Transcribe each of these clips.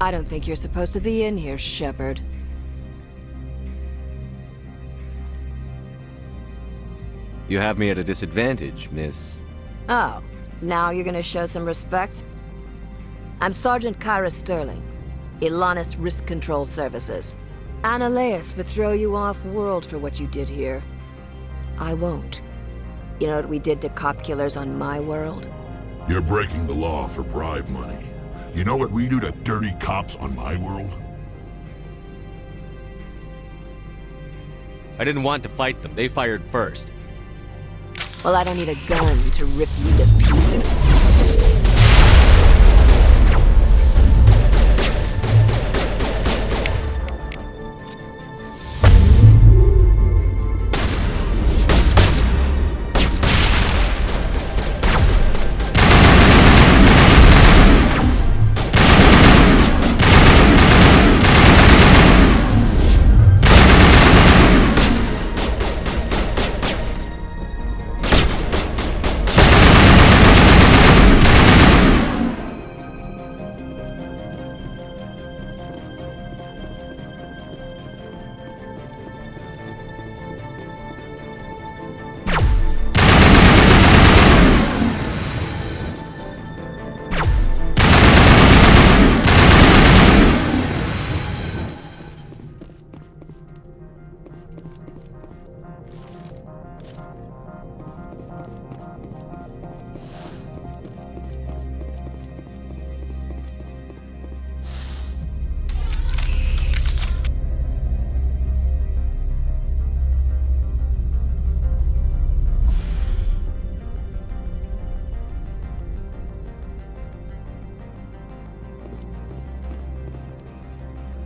I don't think you're supposed to be in here, Shephard. You have me at a disadvantage, miss. Oh, now you're gonna show some respect? I'm Sergeant Kyra Sterling, Ilanis Risk Control Services. Ananias would throw you off-world for what you did here. I won't. You know what we did to cop killers on my world? You're breaking the law for bribe money. You know what we do to dirty cops on my world? I didn't want to fight them. They fired first. Well, I don't need a gun to rip you to pieces.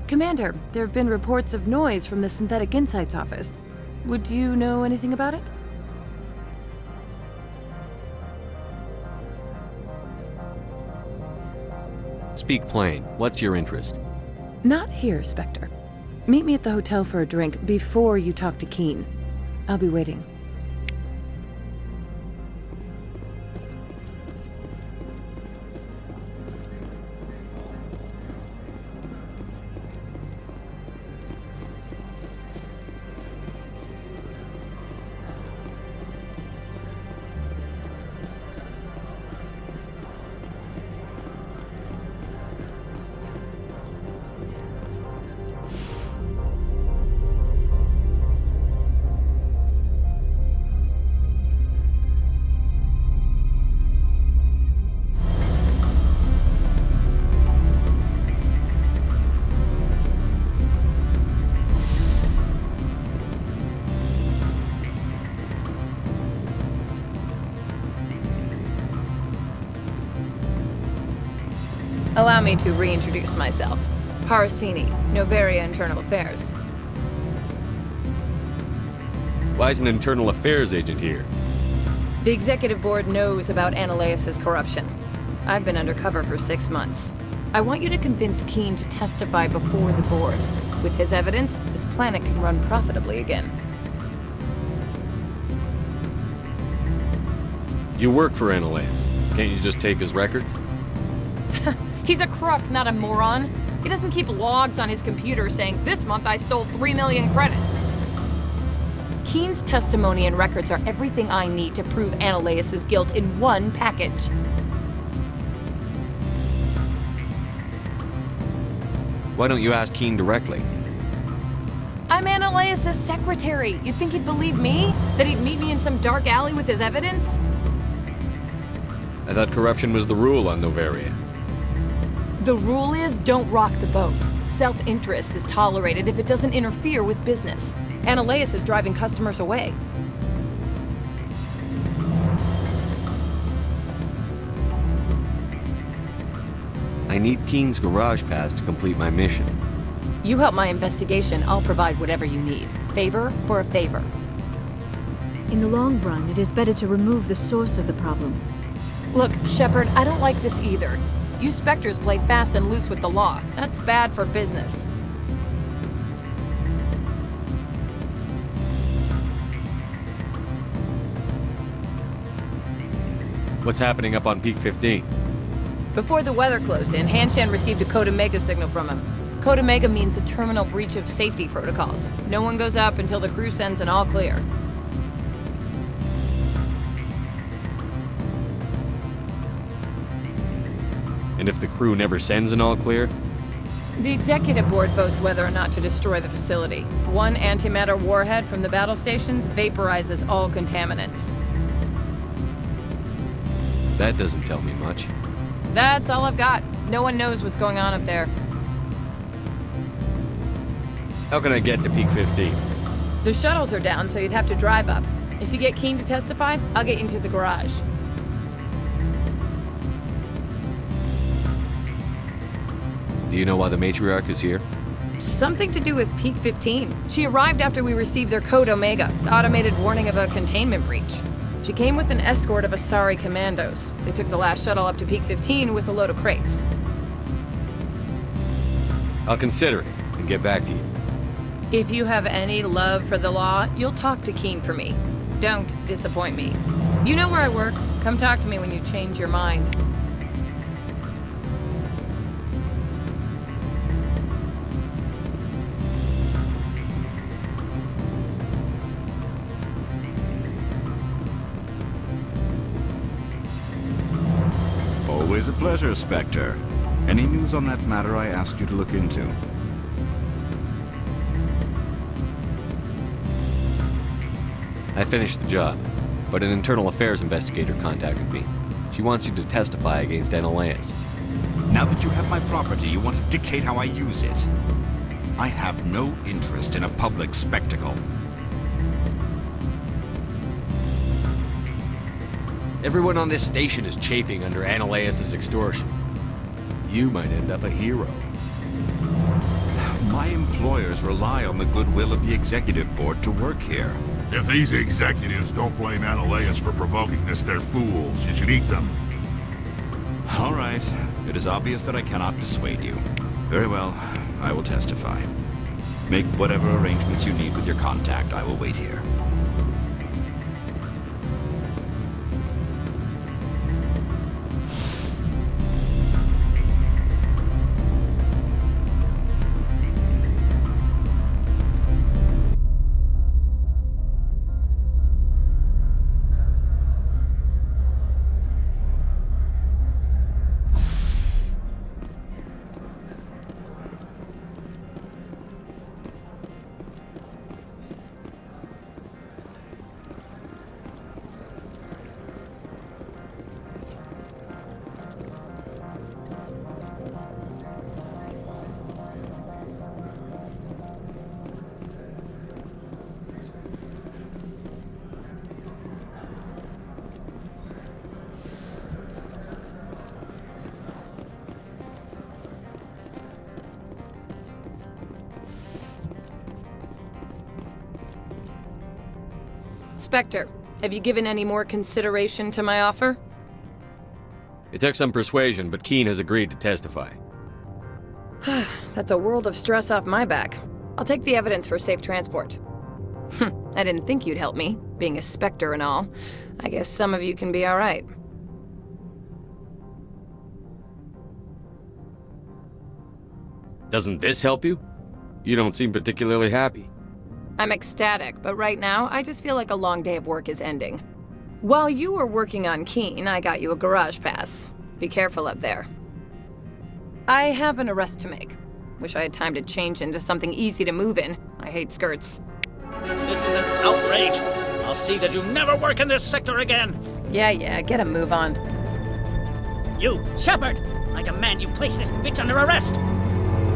Commander, there have been reports of noise from the Synthetic Insights office. Would you know anything about it? Speak plain. What's your interest? Not here, Spectre. Meet me at the hotel for a drink before you talk to Keen. I'll be waiting. Allow me to reintroduce myself. Parasini, Novaria Internal Affairs. Why is an internal affairs agent here? The executive board knows about Ananias' corruption. I've been undercover for 6 months. I want you to convince Keen to testify before the board. With his evidence, this planet can run profitably again. You work for Ananias. Can't you just take his records? He's a crook, not a moron. He doesn't keep logs on his computer saying, "This month I stole 3 million credits." Keen's testimony and records are everything I need to prove Ananias' guilt in one package. Why don't you ask Keen directly? I'm Ananias' secretary. You'd think he'd believe me? That he'd meet me in some dark alley with his evidence? I thought corruption was the rule on Novaria. The rule is, don't rock the boat. Self-interest is tolerated if it doesn't interfere with business. Ananias is driving customers away. I need Keen's garage pass to complete my mission. You help my investigation, I'll provide whatever you need. Favor for a favor. In the long run, it is better to remove the source of the problem. Look, Shephard, I don't like this either. You Spectres play fast and loose with the law. That's bad for business. What's happening up on Peak 15? Before the weather closed in, Hanshan received a Code Omega signal from him. Code Omega means a terminal breach of safety protocols. No one goes up until the crew sends an all clear. And if the crew never sends an all clear? The executive board votes whether or not to destroy the facility. One antimatter warhead from the battle stations vaporizes all contaminants. That doesn't tell me much. That's all I've got. No one knows what's going on up there. How can I get to Peak 15? The shuttles are down, so you'd have to drive up. If you get Keen to testify, I'll get you into the garage. Do you know why the matriarch is here? Something to do with Peak 15. She arrived after we received their Code Omega, the automated warning of a containment breach. She came with an escort of Asari commandos. They took the last shuttle up to Peak 15 with a load of crates. I'll consider it and get back to you. If you have any love for the law, you'll talk to Keen for me. Don't disappoint me. You know where I work. Come talk to me when you change your mind. Always a pleasure, Spectre. Any news on that matter I asked you to look into? I finished the job, but an internal affairs investigator contacted me. She wants you to testify against Analeas. Now that you have my property, you want to dictate how I use it. I have no interest in a public spectacle. Everyone on this station is chafing under Analeas' extortion. You might end up a hero. My employers rely on the goodwill of the executive board to work here. If these executives don't blame Analeas for provoking this, they're fools. You should eat them. All right. It is obvious that I cannot dissuade you. Very well. I will testify. Make whatever arrangements you need with your contact. I will wait here. Spectre, have you given any more consideration to my offer? It took some persuasion, but Keen has agreed to testify. That's a world of stress off my back. I'll take the evidence for safe transport. I didn't think you'd help me, being a Spectre and all. I guess some of you can be alright. Doesn't this help you? You don't seem particularly happy. I'm ecstatic, but right now, I just feel like a long day of work is ending. While you were working on Keen, I got you a garage pass. Be careful up there. I have an arrest to make. Wish I had time to change into something easy to move in. I hate skirts. This is an outrage. I'll see that you never work in this sector again. Yeah, get a move on. You, Shephard! I demand you place this bitch under arrest!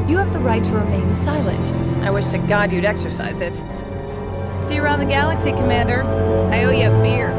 You have the right to remain silent. I wish to God you'd exercise it. See you around the galaxy, Commander. I owe you a beer.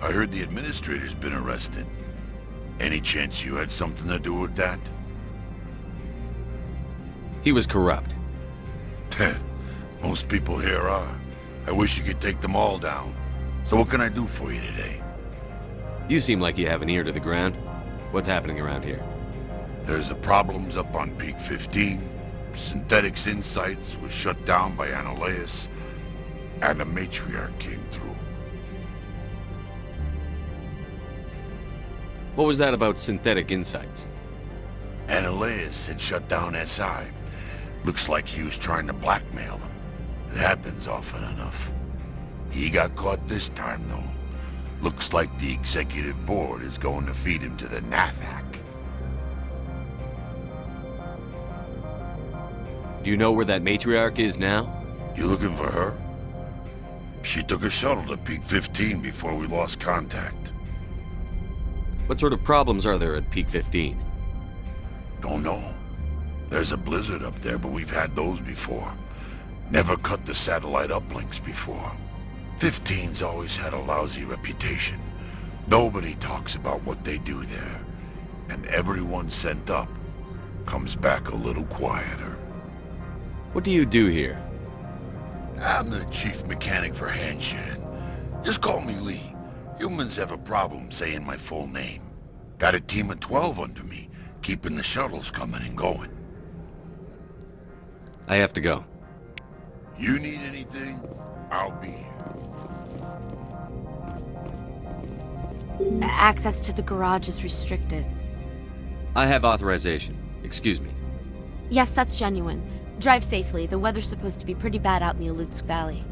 I heard the administrator's been arrested. Any chance you had something to do with that? He was corrupt. Most people here are. I wish you could take them all down. So what can I do for you today? You seem like you have an ear to the ground. What's happening around here? There's the problems up on Peak 15. Synthetics Insights was shut down by Annihilus, and the Matriarch came through. What was that about Synthetic Insights? Annihilus had shut down SI. Looks like he was trying to blackmail them. It happens often enough. He got caught this time, though. Looks like the executive board is going to feed him to the Nathak. Do you know where that matriarch is now? You looking for her? She took a shuttle to Peak 15 before we lost contact. What sort of problems are there at Peak 15? Don't know. There's a blizzard up there, but we've had those before. Never cut the satellite uplinks before. 15's always had a lousy reputation. Nobody talks about what they do there. And everyone sent up comes back a little quieter. What do you do here? I'm the chief mechanic for Hanshin. Just call me Lee. Humans have a problem saying my full name. Got a team of 12 under me, keeping the shuttles coming and going. I have to go. You need anything, I'll be here. Access to the garage is restricted. I have authorization. Excuse me. Yes, that's genuine. Drive safely. The weather's supposed to be pretty bad out in the Alutsk Valley.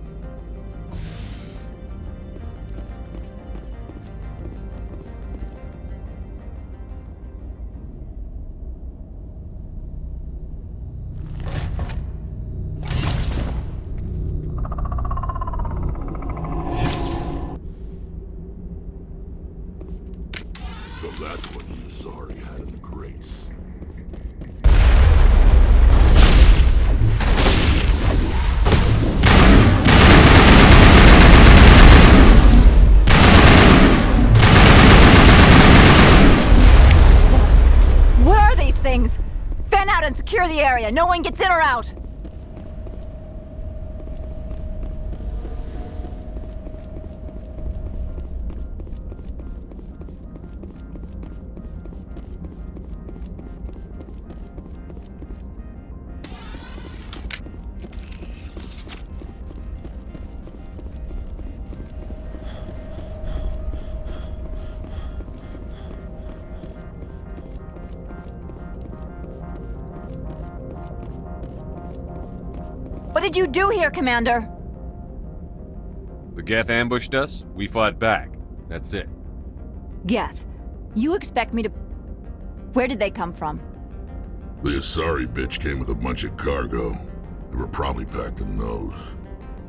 So that's what the Asari had in the crates. What are these things? Fan out and secure the area. No one gets in or out. What did you do here, Commander? The Geth ambushed us, we fought back. That's it. Geth, you expect me to... Where did they come from? The Asari bitch came with a bunch of cargo. They were probably packed in those.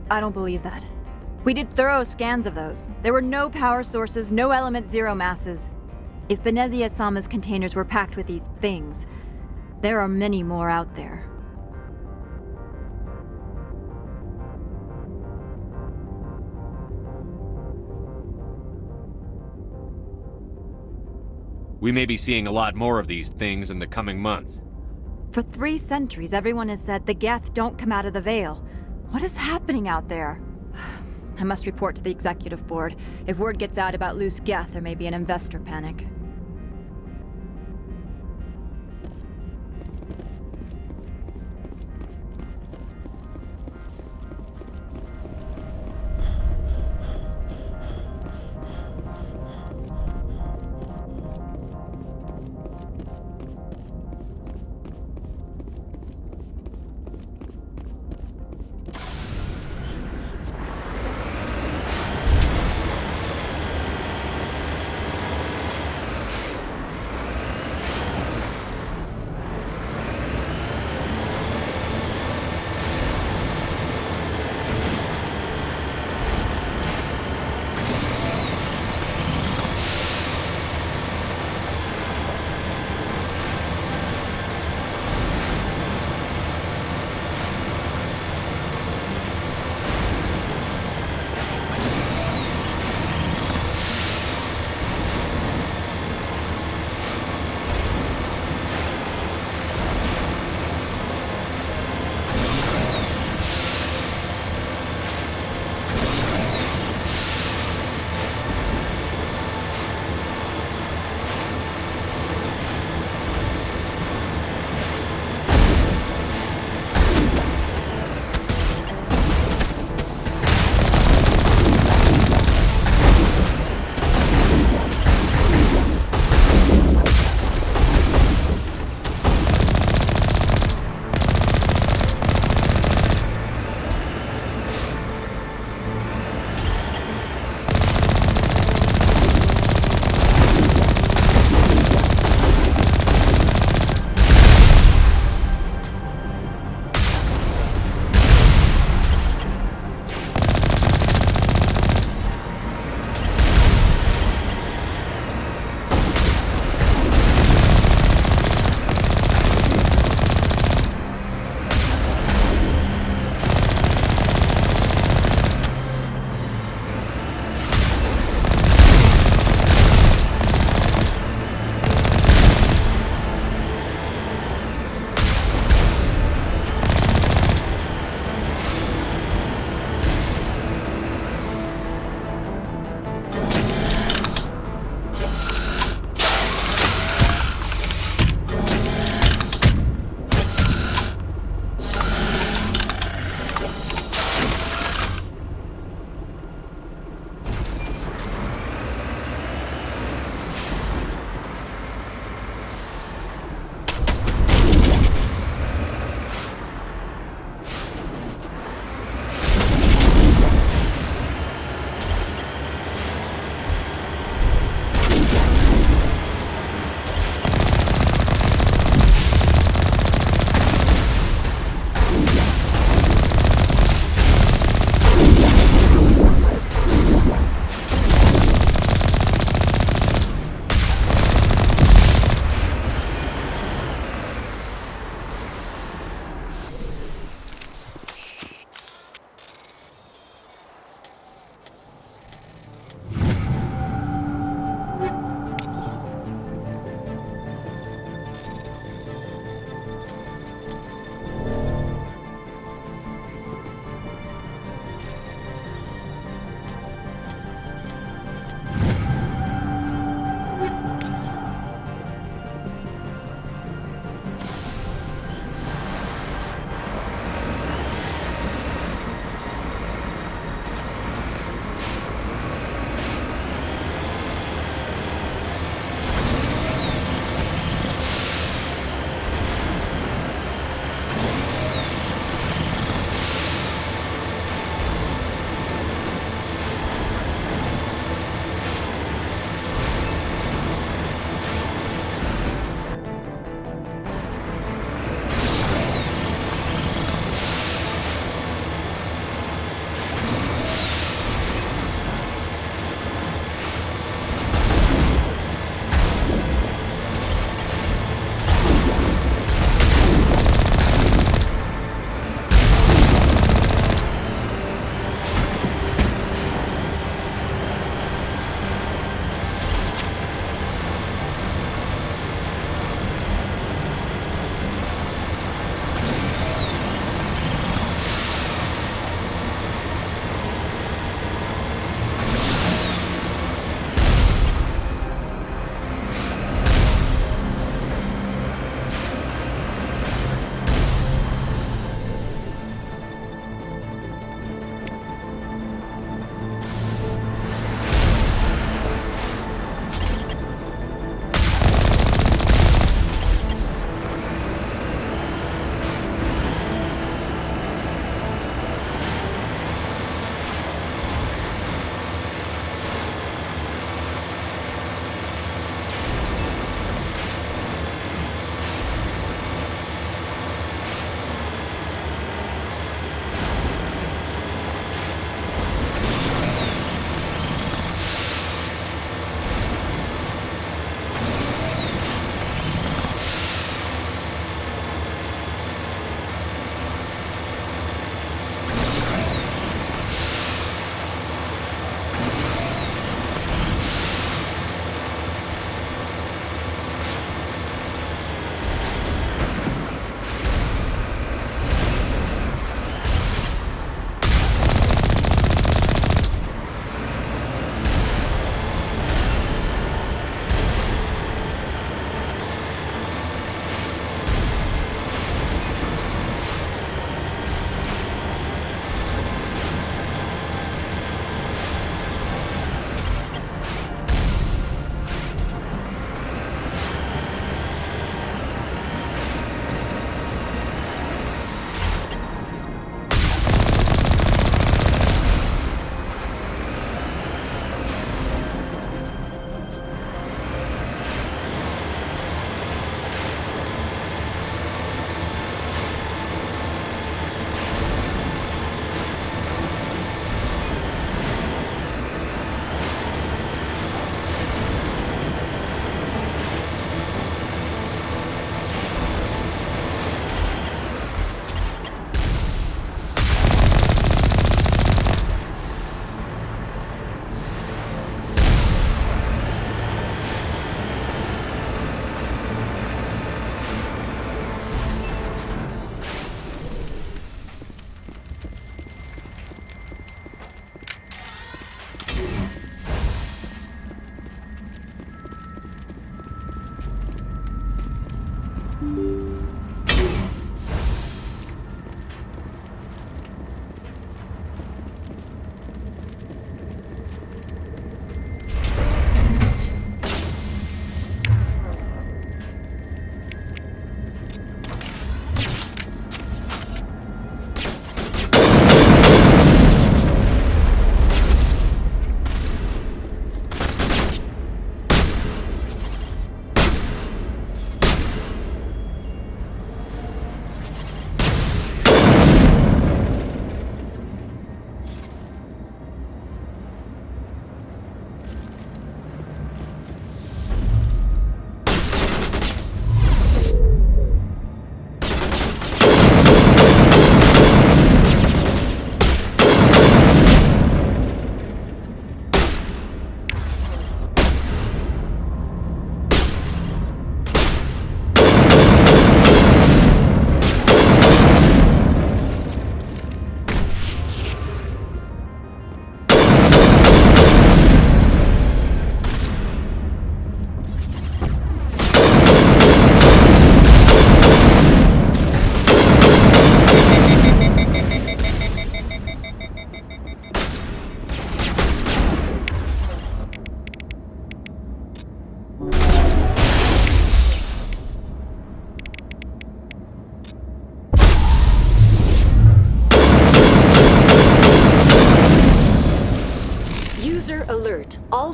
I don't believe that. We did thorough scans of those. There were no power sources, no element zero masses. If Benezia-sama's containers were packed with these things, there are many more out there. We may be seeing a lot more of these things in the coming months. For 3 centuries, everyone has said the Geth don't come out of the Veil. What is happening out there? I must report to the executive board. If word gets out about loose Geth, there may be an investor panic.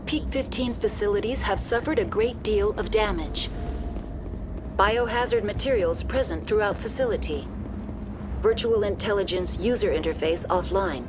Peak 15 facilities have suffered a great deal of damage. Biohazard materials present throughout facility. Virtual intelligence user interface offline.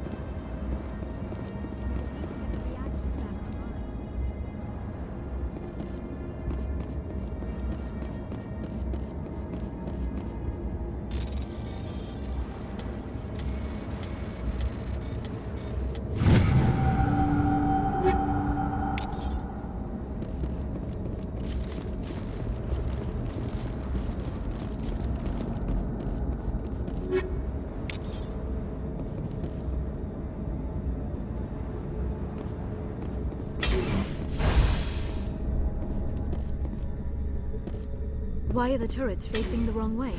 Why are the turrets facing the wrong way?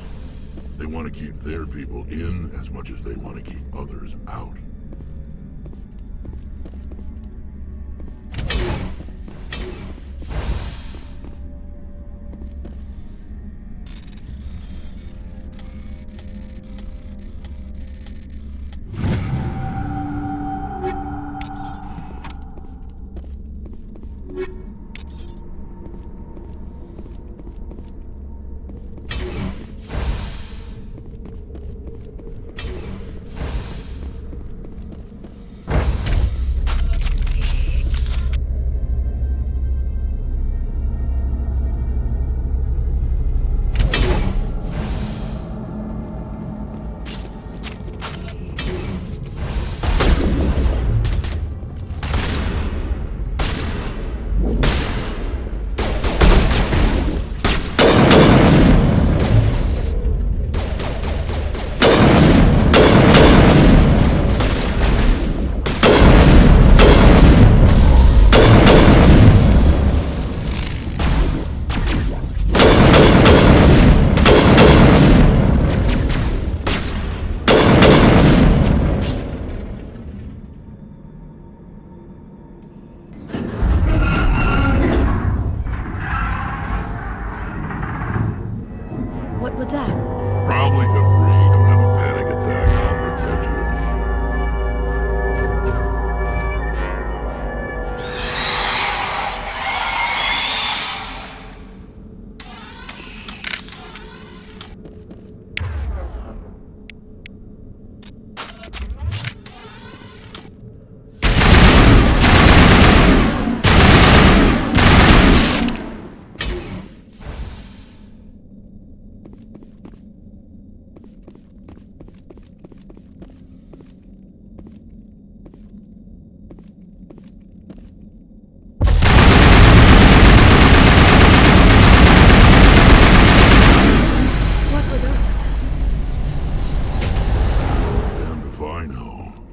They want to keep their people in as much as they want to keep others out. What was that? Probably debris. Don't have a panic attack. I'll protect you.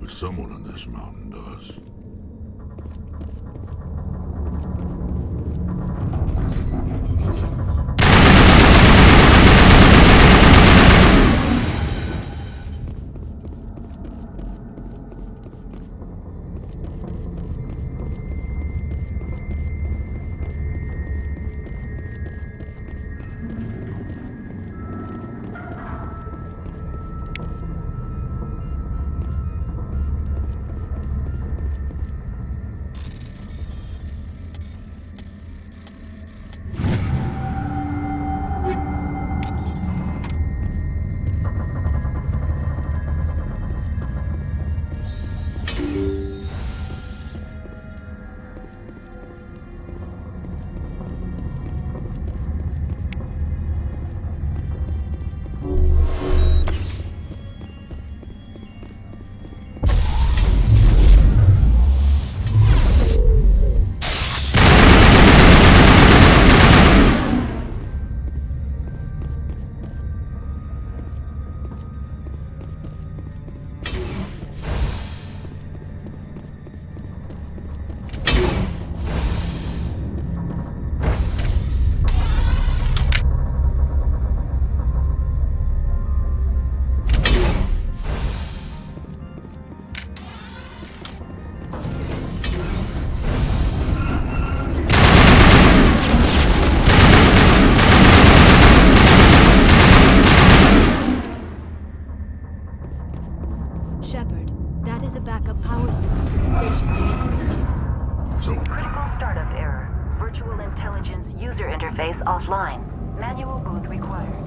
Someone on this mountain does. Shephard, that is a backup power system for the station. So, Virtual intelligence user interface offline. Manual boot required.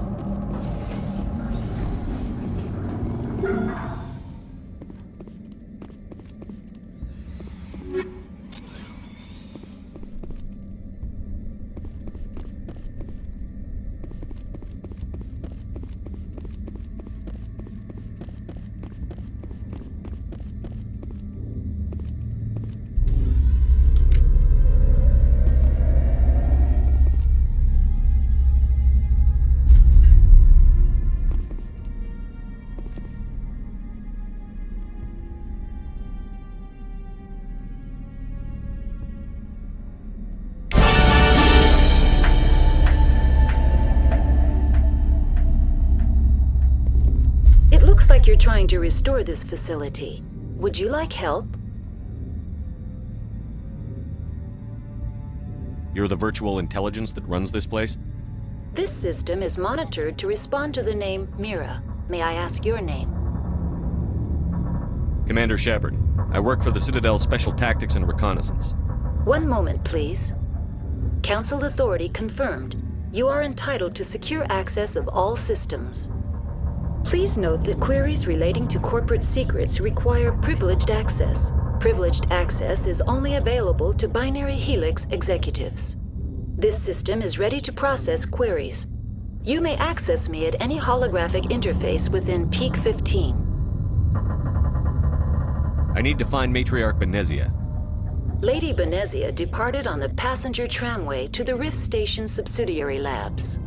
Looks like you're trying to restore this facility. Would you like help? You're the virtual intelligence that runs this place? This system is monitored to respond to the name Mira. May I ask your name? Commander Shephard. I work for the Citadel's Special Tactics and Reconnaissance. One moment, please. Council authority confirmed. You are entitled to secure access of all systems. Please note that queries relating to corporate secrets require privileged access. Privileged access is only available to Binary Helix executives. This system is ready to process queries. You may access me at any holographic interface within Peak 15. I need to find Matriarch Benezia. Lady Benezia departed on the passenger tramway to the Rift Station subsidiary labs.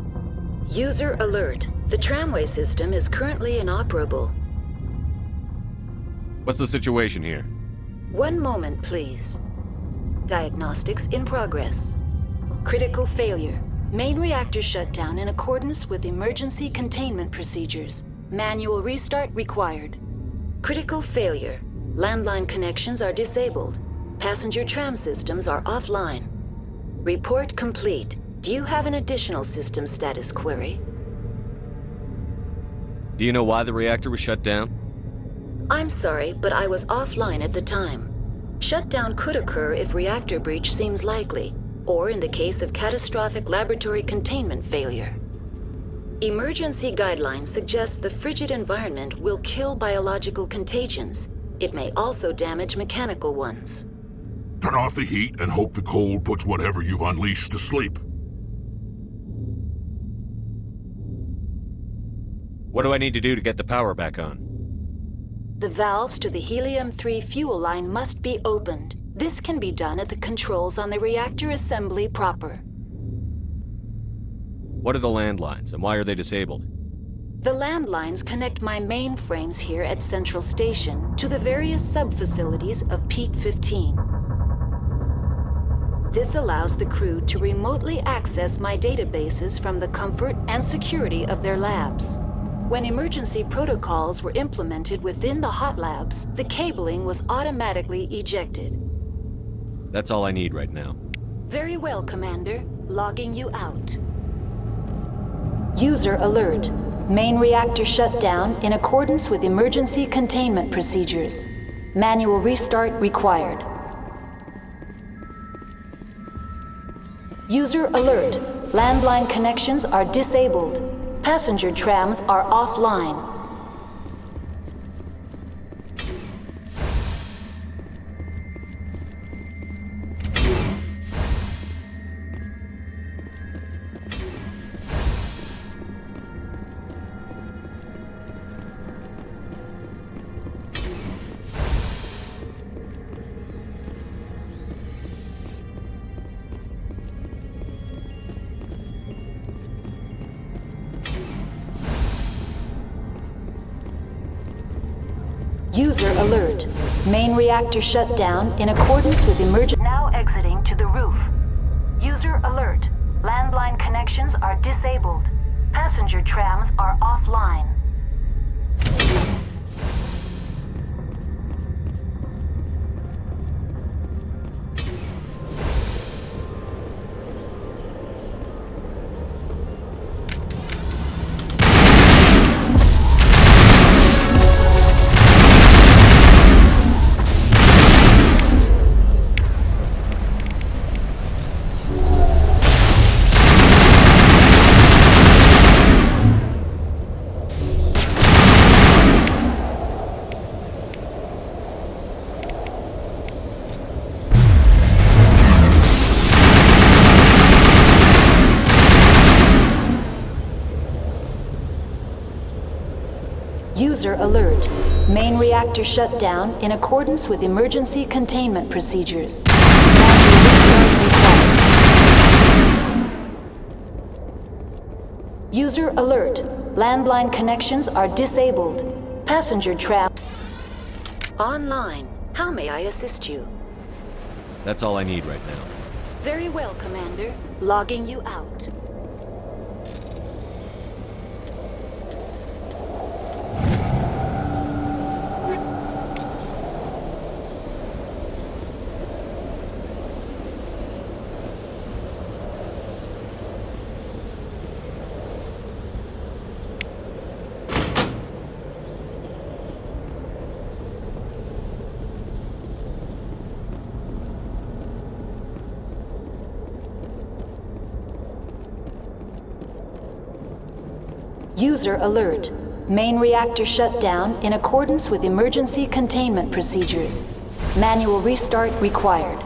User alert. The tramway system is currently inoperable. What's the situation here? One moment, please. Diagnostics in progress. Critical failure. Main reactor shutdown in accordance with emergency containment procedures. Manual restart required. Critical failure. Landline connections are disabled. Passenger tram systems are offline. Report complete. Do you have an additional system status query? Do you know why the reactor was shut down? I'm sorry, but I was offline at the time. Shutdown could occur if reactor breach seems likely, or in the case of catastrophic laboratory containment failure. Emergency guidelines suggest the frigid environment will kill biological contagions. It may also damage mechanical ones. Turn off the heat and hope the cold puts whatever you've unleashed to sleep. What do I need to do to get the power back on? The valves to the helium-3 fuel line must be opened. This can be done at the controls on the reactor assembly proper. What are the landlines, and why are they disabled? The landlines connect my mainframes here at Central Station to the various sub-facilities of Peak 15. This allows the crew to remotely access my databases from the comfort and security of their labs. When emergency protocols were implemented within the hot labs, the cabling was automatically ejected. That's all I need right now. Very well, Commander. Logging you out. User alert. Main reactor shut down in accordance with emergency containment procedures. Manual restart required. User alert. Landline connections are disabled. Passenger trams are offline. User alert. Main reactor shut down in accordance with emergency. Now exiting to the roof. User alert. Landline connections are disabled. Passenger trams are offline. User alert. Main reactor shut down in accordance with emergency containment procedures. User alert. Landline connections are disabled. Passenger travel online. How may I assist you? That's all I need right now. Very well, Commander. Logging you out. User alert. Main reactor shut down in accordance with emergency containment procedures. Manual restart required.